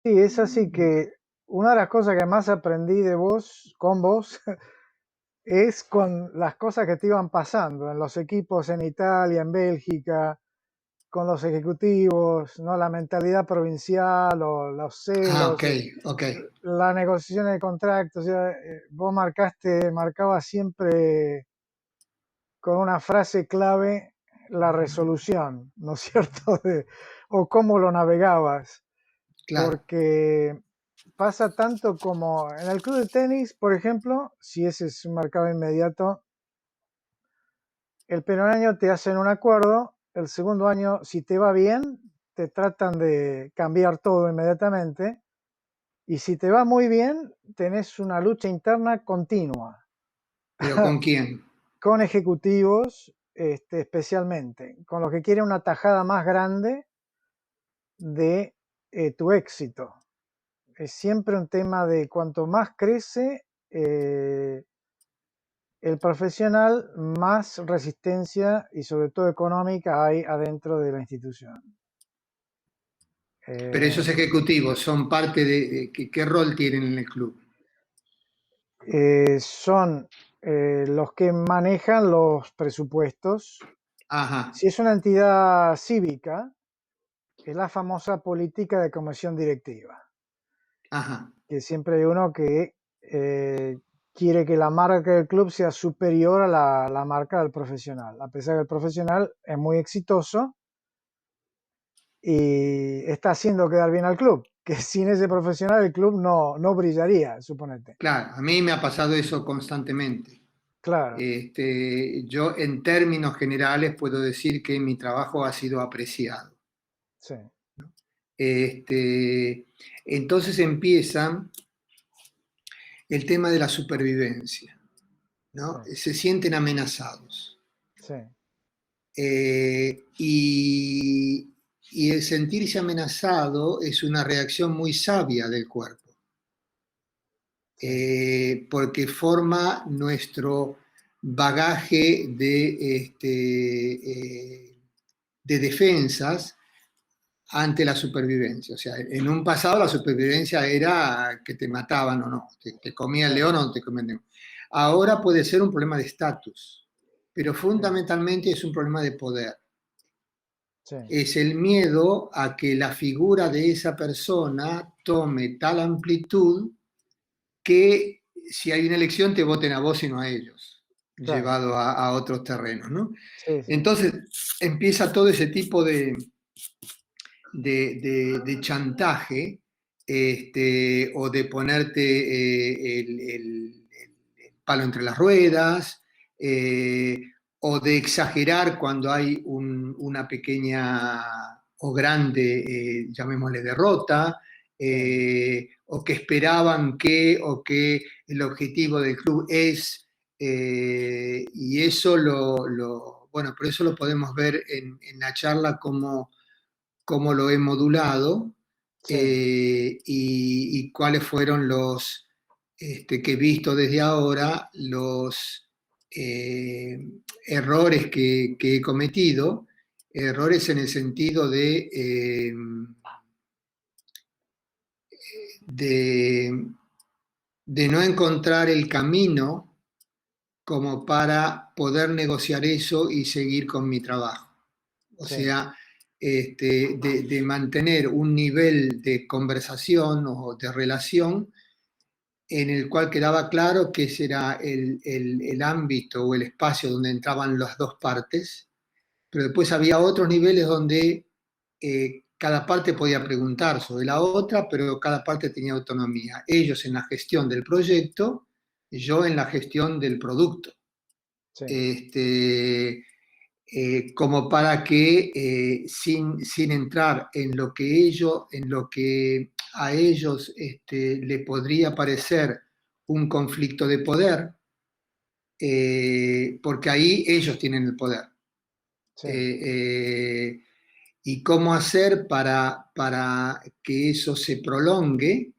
Sí, es así que una de las cosas que más aprendí de vos, con vos, es con las cosas que te iban pasando en los equipos en Italia, en Bélgica, con los ejecutivos, ¿no? La mentalidad provincial o los Ah, ok, celos, ok. la negociación de contratos. O sea, vos marcabas siempre con una frase clave la resolución, ¿no es cierto? O cómo lo navegabas, Claro. porque pasa tanto como en el club de tenis, por ejemplo, si ese es un mercado inmediato, el primer año te hacen un acuerdo, el segundo año, si te va bien, te tratan de cambiar todo inmediatamente, y si te va muy bien, tenés una lucha interna continua ¿Pero con quién? con ejecutivos, especialmente, con los que quieren una tajada más grande de tu éxito. Es siempre un tema de cuanto más crece el profesional, más resistencia y sobre todo económica hay adentro de la institución. Pero Eh, esos ejecutivos son parte de ¿qué rol tienen en el club? son los que manejan los presupuestos. Ajá, Si es una entidad cívica, es la famosa política de comisión directiva, ajá. que siempre hay uno que quiere que la marca del club sea superior a la marca del profesional, a pesar que el profesional es muy exitoso y está haciendo quedar bien al club, que sin ese profesional el club no brillaría, suponete. Claro, a mí me ha pasado eso constantemente. Claro, Yo en términos generales puedo decir que mi trabajo ha sido apreciado. sí, Este, entonces empieza el tema de la supervivencia, sí, ¿no? Se sienten amenazados. sí, Y, y el sentirse amenazado es una reacción muy sabia del cuerpo, sí, porque forma nuestro bagaje de defensas ante la supervivencia. O sea, en un pasado la supervivencia era que te mataban o no, te comía sí, el león o no te comía el león. Ahora puede ser un problema de estatus, pero sí, fundamentalmente es un problema de poder. sí, Es el miedo a que la figura de esa persona tome tal amplitud que si hay una elección te voten a vos y no a ellos, claro, llevado a otros terrenos, ¿no? sí, sí, Entonces empieza todo ese tipo de chantaje, o de ponerte el palo entre las ruedas, o de exagerar cuando hay una pequeña o grande, llamémosle, derrota, sí, o que esperaban que, o que el objetivo del club es, y eso bueno, por eso lo podemos ver en la charla como cómo lo he modulado, sí, y cuáles fueron que he visto desde ahora, los eh, errores que he cometido, errores en el sentido de, de no encontrar el camino como para poder negociar eso y seguir con mi trabajo. O sí, sea, de mantener un nivel de conversación o de relación en el cual quedaba claro que ese era el ámbito o el espacio donde entraban las dos partes, pero después había otros niveles donde cada parte podía preguntar sobre la otra, pero cada parte tenía autonomía. Ellos en la gestión del proyecto, yo en la gestión del producto. sí, Este, como para que sin entrar en lo que a ellos le podría parecer un conflicto de poder, porque ahí ellos tienen el poder. sí, Eh, eh, y cómo hacer para que eso se prolongue,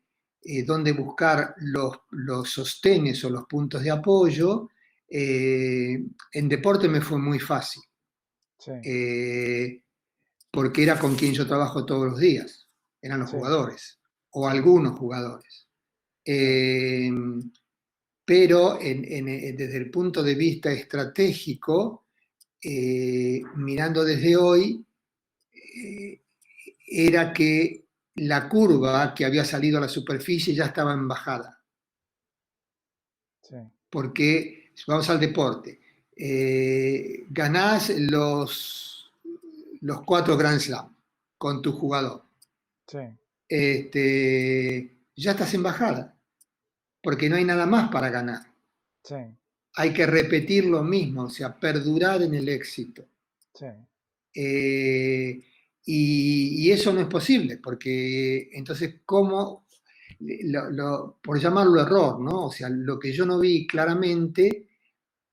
dónde buscar los sostenes o los puntos de apoyo. En deporte me fue muy fácil, sí, eh, porque era con quien yo trabajo todos los días, eran los sí, jugadores. o algunos jugadores. Pero desde el punto de vista estratégico, mirando desde hoy, era que la curva que había salido a la superficie ya estaba en bajada. Sí. Porque, vamos al deporte, ganás los 4 Grand Slam con tu jugador. Sí. Ya estás en bajada, porque no hay nada más para ganar. Sí. Hay que repetir lo mismo, o sea, perdurar en el éxito. Sí. Y eso no es posible, porque entonces, ¿cómo? Por llamarlo error, ¿no? O sea, lo que yo no vi claramente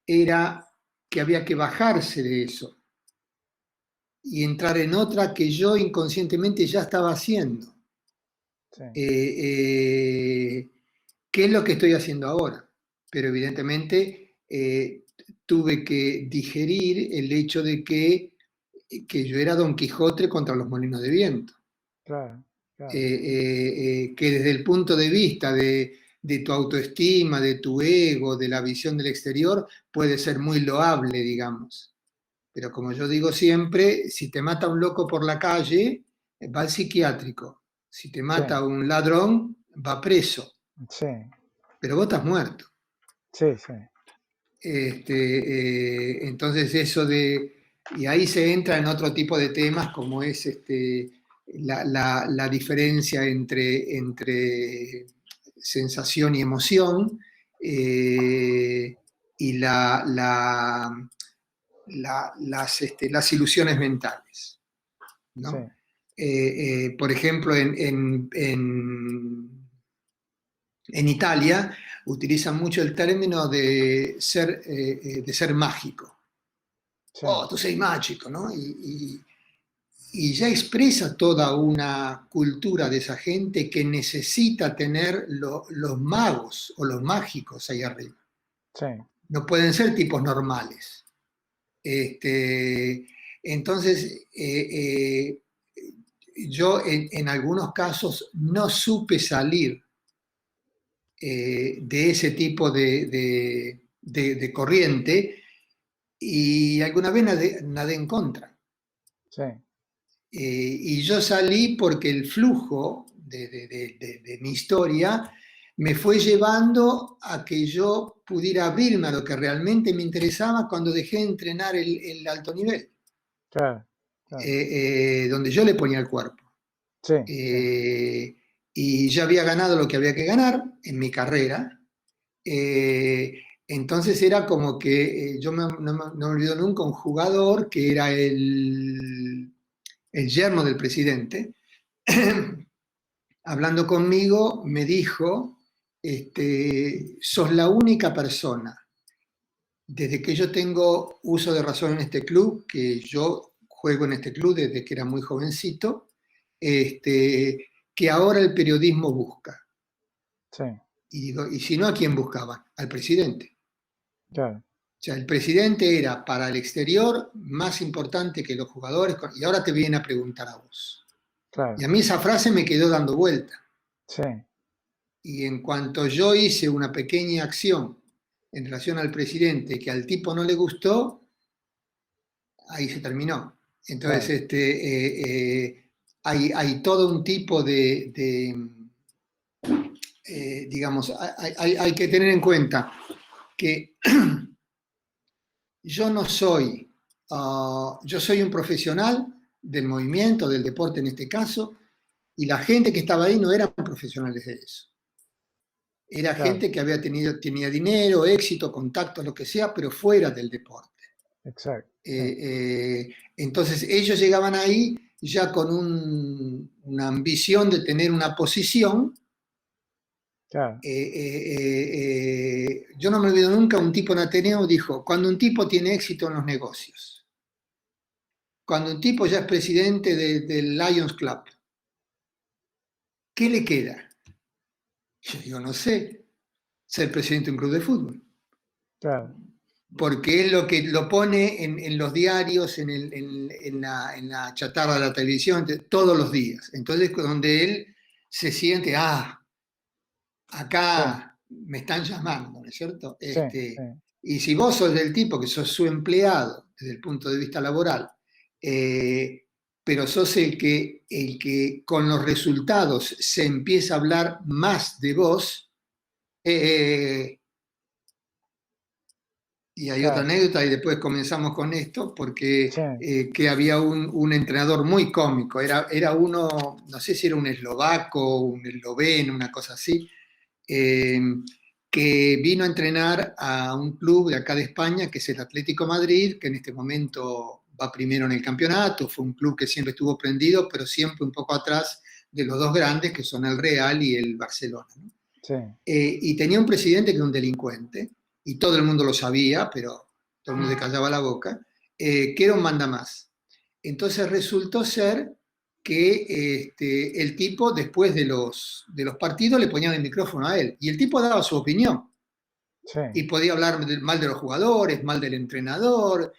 era que había que bajarse de eso y entrar en otra que yo inconscientemente ya estaba haciendo. Sí. ¿Qué es lo que estoy haciendo ahora? Pero evidentemente tuve que digerir el hecho de que yo era Don Quijote contra los molinos de viento. Claro, claro. Que desde el punto de vista de tu autoestima, de tu ego, de la visión del exterior, puede ser muy loable, digamos. Pero como yo digo siempre, si te mata un loco por la calle, va al psiquiátrico. Si te Sí. mata un ladrón, va preso. Sí. Pero vos estás muerto. Sí, sí. Entonces eso de... Y ahí se entra en otro tipo de temas como es la diferencia entre sensación y emoción, y las ilusiones mentales, Sí. ¿no? Por ejemplo, en Italia utilizan mucho el término de ser mágico. Sí. Oh, tú sei mágico, ¿no? Y ya expresa toda una cultura de esa gente que necesita tener los magos o los mágicos ahí arriba. Sí. No pueden ser tipos normales. Entonces, yo en algunos casos no supe salir de ese tipo de corriente y alguna vez nadé en contra. Sí. Y yo salí porque el flujo de mi historia me fue llevando a que yo pudiera abrirme a lo que realmente me interesaba cuando dejé de entrenar el alto nivel, Claro, claro. donde yo le ponía el cuerpo. Sí, sí. Eh, y ya había ganado lo que había que ganar en mi carrera. Entonces era como que yo no me olvido nunca un jugador que era el yerno del presidente, hablando conmigo, me dijo, sos la única persona, desde que yo tengo uso de razón en este club, que yo juego en este club desde que era muy jovencito, que ahora el periodismo busca. Sí, Y digo, ¿y si no, a quién buscaban? Al presidente. claro, O sea, el presidente era para el exterior más importante que los jugadores, y ahora te vienen a preguntar a vos. Y claro. a mí esa frase me quedó dando vuelta. Sí, Y en cuanto yo hice una pequeña acción en relación al presidente que al tipo no le gustó, ahí se terminó. Entonces, claro. hay todo un tipo digamos, hay que tener en cuenta que yo no soy, yo soy un profesional del movimiento, del deporte en este caso, y la gente que estaba ahí no eran profesionales de eso. Era Claro. gente que tenía dinero, éxito, contactos, lo que sea, pero fuera del deporte. Exacto. Sí. Entonces ellos llegaban ahí ya con una ambición de tener una posición. Claro. Yo no me olvido nunca, un tipo en Ateneo dijo, cuando un tipo tiene éxito en los negocios, cuando un tipo ya es presidente del Lions Club, ¿qué le queda? Yo digo, no sé, ser presidente de un club de fútbol. Claro. Porque es lo que lo pone en los diarios, en la chatarra de la televisión, todos los días. Entonces, donde él se siente, sí, acá me están llamando, ¿no es cierto? sí, sí, Y si vos sos del tipo que sos su empleado desde el punto de vista laboral, eh, pero sos el que con los resultados se empieza a hablar más de vos, eh, y hay otra claro, anécdota y después comenzamos con esto, porque sí, que había un entrenador muy cómico, era uno, no sé si era un eslovaco, un esloveno, una cosa así, eh, que vino a entrenar a un club de acá de España, que es el Atlético Madrid, que en este momento va primero en el campeonato. Fue un club que siempre estuvo prendido, pero siempre un poco atrás de los dos grandes, que son el Real y el Barcelona, ¿no? sí, Y tenía un presidente que era un delincuente, y todo el mundo lo sabía, pero todo el mundo se callaba la boca, que era un mandamás. Entonces resultó ser que el tipo, después de los partidos, le ponían el micrófono a él, y el tipo daba su opinión, sí, y podía hablar mal de los jugadores, mal del entrenador.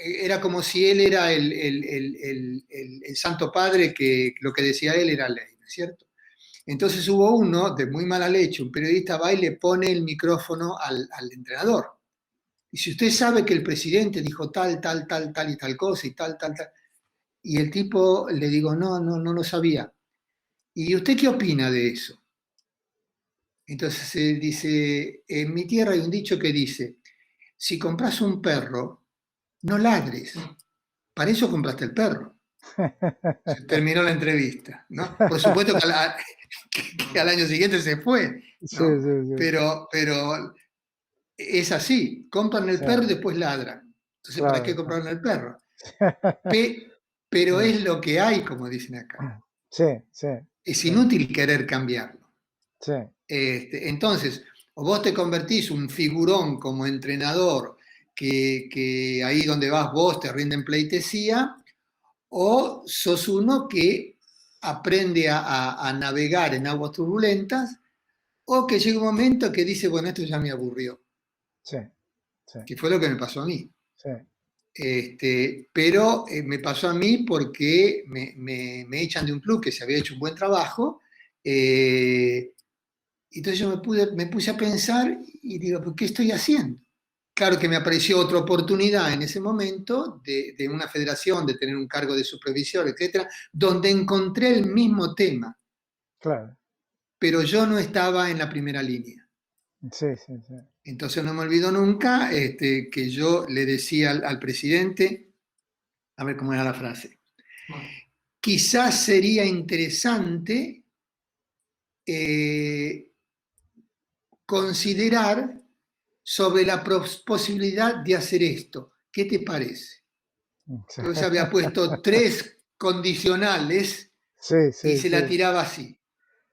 Era como si él era el Santo Padre, que lo que decía él era ley, ¿no es cierto? Entonces hubo uno de muy mala leche, un periodista va y le pone el micrófono al entrenador. Y si usted sabe que el presidente dijo tal, tal, tal, tal y tal cosa y tal, tal, tal, y el tipo le digo, no, no, no lo sabía. ¿Y usted qué opina de eso? Entonces él dice, en mi tierra hay un dicho que dice, si compras un perro, no ladres, para eso compraste el perro. Se terminó la entrevista, ¿no? Por supuesto que que al año siguiente se fue, sí, ¿no? sí, sí, Pero es así, compran el sí, perro y después ladran. Entonces, ¿para qué claro, compraron el perro? sí, Pero es lo que hay, como dicen acá. sí, sí, Es sí, inútil querer cambiarlo. sí, Entonces, o vos te convertís un figurón como entrenador, que ahí donde vas vos te rinden pleitesía, o sos uno que aprende a navegar en aguas turbulentas, o que llega un momento que dice, bueno, esto ya me aburrió, sí, sí, que fue lo que me pasó a mí. sí, Pero me pasó a mí porque me echan de un club que se había hecho un buen trabajo. Entonces yo me puse a pensar y digo, ¿por qué estoy haciendo? Claro que me apareció otra oportunidad en ese momento de una federación, de tener un cargo de supervisor, etcétera, donde encontré el mismo tema, claro, pero yo no estaba en la primera línea. sí, sí, sí, Entonces no me olvido nunca que yo le decía al presidente, a ver cómo era la frase, quizás sería interesante eh, considerar sobre la posibilidad de hacer esto. ¿Qué te parece? sí, Entonces había puesto tres condicionales sí, y sí, se la sí. tiraba así.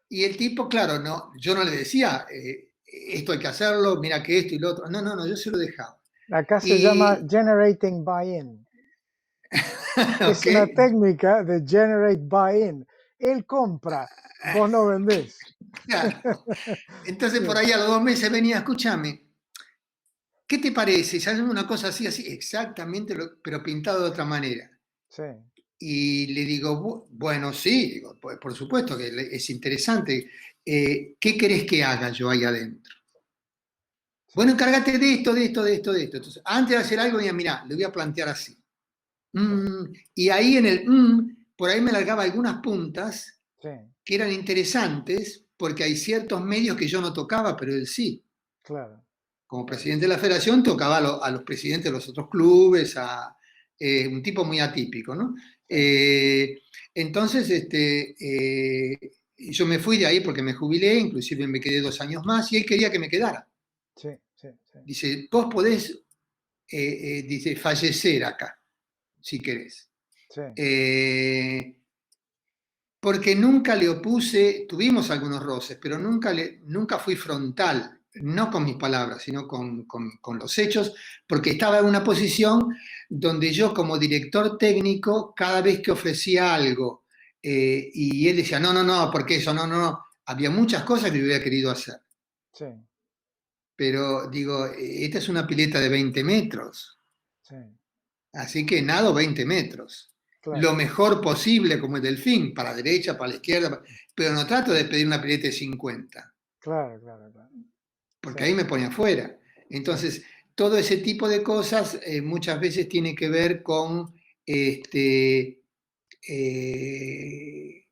Y el tipo, claro, no, yo no le decía, esto hay que hacerlo, mira que esto y lo otro. No, no, no, yo se lo dejaba. Acá se llama Y, generating buy-in. Es ok, una técnica de generate buy-in. Él compra, vos no vendés. claro. Entonces Sí, por ahí a los 2 meses venía, escúchame, ¿qué te parece? Si hacemos una cosa así, así, exactamente, pero pintado de otra manera. sí, Y le digo, bueno, sí, digo, por supuesto que es interesante. ¿Qué querés que haga yo ahí adentro? sí, Bueno, encárgate de esto, de esto, de esto, de esto. Entonces, antes de hacer algo, mira, le voy a plantear así. sí, Y ahí por ahí me largaba algunas puntas sí, que eran interesantes, porque hay ciertos medios que yo no tocaba, pero él sí. claro, Como claro. presidente de la federación tocaba a los presidentes de los otros clubes, un tipo muy atípico, ¿no? Sí, Entonces, yo me fui de ahí porque me jubilé, inclusive me quedé 2 años más y él quería que me quedara. sí, sí, sí, Dice, vos podés, dice, fallecer acá, si querés. sí, Eh, Porque nunca le opuse, tuvimos algunos roces, pero nunca fui frontal, no con mis palabras, sino con los hechos, porque estaba en una posición donde yo como director técnico, cada vez que ofrecía algo, y él decía, no, no, no, porque eso, no, no, no, había muchas cosas que yo hubiera querido hacer, sí, pero digo, esta es una pileta de 20 metros, sí, así que nado 20 metros. lo claro, mejor posible como el delfín, para la derecha, para la izquierda, pero no trato de pedir una pileta de 50, claro, claro, claro. Sí, porque ahí me pone afuera. sí. Entonces, todo ese tipo de cosas muchas veces tiene que ver con este, eh,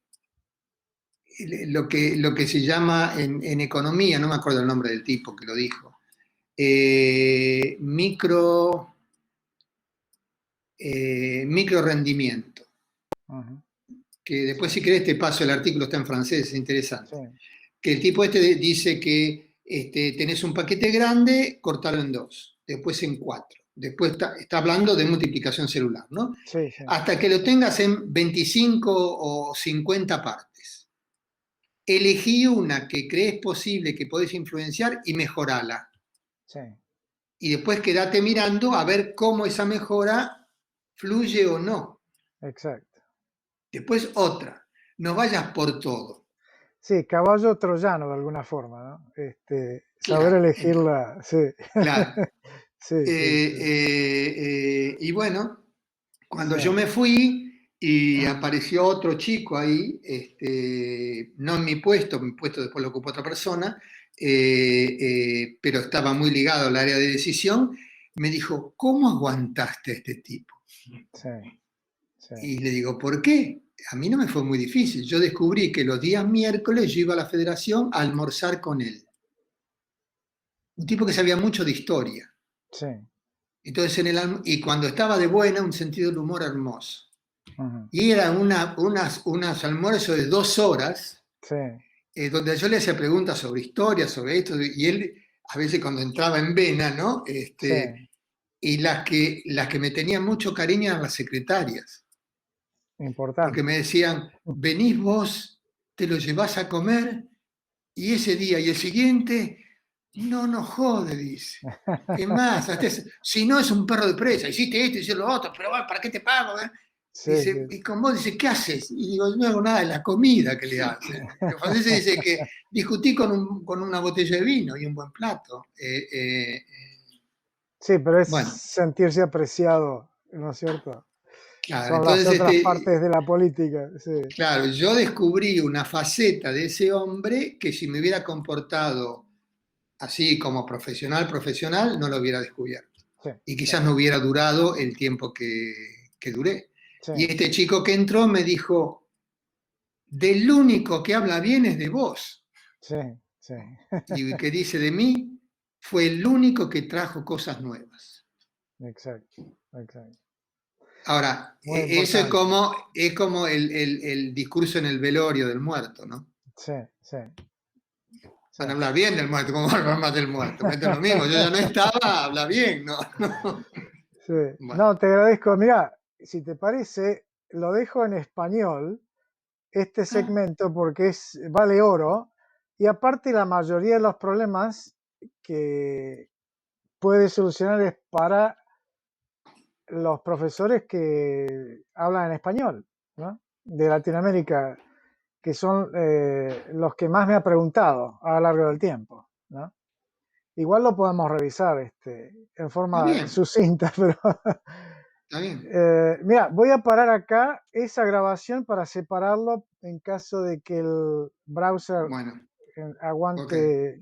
lo que se llama en economía, no me acuerdo el nombre del tipo que lo dijo, micro, micro rendimiento, Ujú, que sí, después si querés te paso el artículo, está en francés, es sí, interesante. Que el tipo este dice que tenés un paquete grande, cortalo en dos, después en cuatro, después está hablando de multiplicación celular, ¿no? sí, sí, Hasta que lo tengas en 25 o 50 partes. Elegí una que crees posible que podés influenciar y mejorala. sí, Y después quédate mirando a ver cómo esa mejora fluye o no. exacto. Después otra, no vayas por todo. Sí, caballo troyano de alguna forma, ¿no? Saber Claro, elegirla, sí. claro. Sí, sí, sí, Y bueno, sí, cuando yo me fui y apareció otro chico ahí, no en mi puesto después lo ocupó otra persona, pero estaba muy ligado al área de decisión, me dijo, ¿cómo aguantaste a este tipo? sí, sí, Y le digo, ¿por qué? A mí no me fue muy difícil. Yo descubrí que los días miércoles yo iba a la federación a almorzar con él. Un tipo que sabía mucho de historia. sí, Entonces, y cuando estaba de buena, un sentido del humor hermoso. ujú, Y eran unas almuerzos de 2 horas, sí, donde yo le hacía preguntas sobre historia, sobre esto, y él, a veces cuando entraba en vena, ¿no? sí, Y las que me tenían mucho cariño eran las secretarias, porque importante. me decían, venís vos, te lo llevás a comer, y ese día y el siguiente, no nos jode, dice. Es más, si no es un perro de presa, hiciste esto, hiciste lo otro, pero bueno, ¿para qué te pago? Sí, Dice, sí. y con vos dice, ¿qué haces? Y digo, no hago nada de la comida que le hacen. El francés dice que discutí con una botella de vino y un buen plato. Sí, pero es Bueno, sentirse apreciado, ¿no es cierto? claro, Son las entonces, otras partes de la política, sí, claro, yo descubrí una faceta de ese hombre que si me hubiera comportado así como profesional, profesional, no lo hubiera descubierto. sí, Y sí, quizás no hubiera durado el tiempo que duré. sí, Y este chico que entró me dijo, del único que habla bien es de vos. sí, sí. Y que dice de mí, fue el único que trajo cosas nuevas. Exacto, exacto. Ahora, Muy eso importante. es como el discurso en el velorio del muerto, ¿no? Sí, sí, sí. Van a hablar bien del muerto, ¿cómo van a hablar más del muerto? Esto es lo mismo, yo ya no estaba, habla bien, ¿no? No. Sí. Bueno, No, te agradezco. Mira, si te parece, lo dejo en español, este ah, segmento, porque vale oro. Y aparte, la mayoría de los problemas que puede solucionar es para los profesores que hablan en español, ¿no? De Latinoamérica, que son los que más me ha preguntado a lo largo del tiempo, ¿no? Igual lo podemos revisar en está forma bien, sucinta, pero está bien. mira, voy a parar acá esa grabación para separarlo en caso de que el browser Bueno, ok. aguante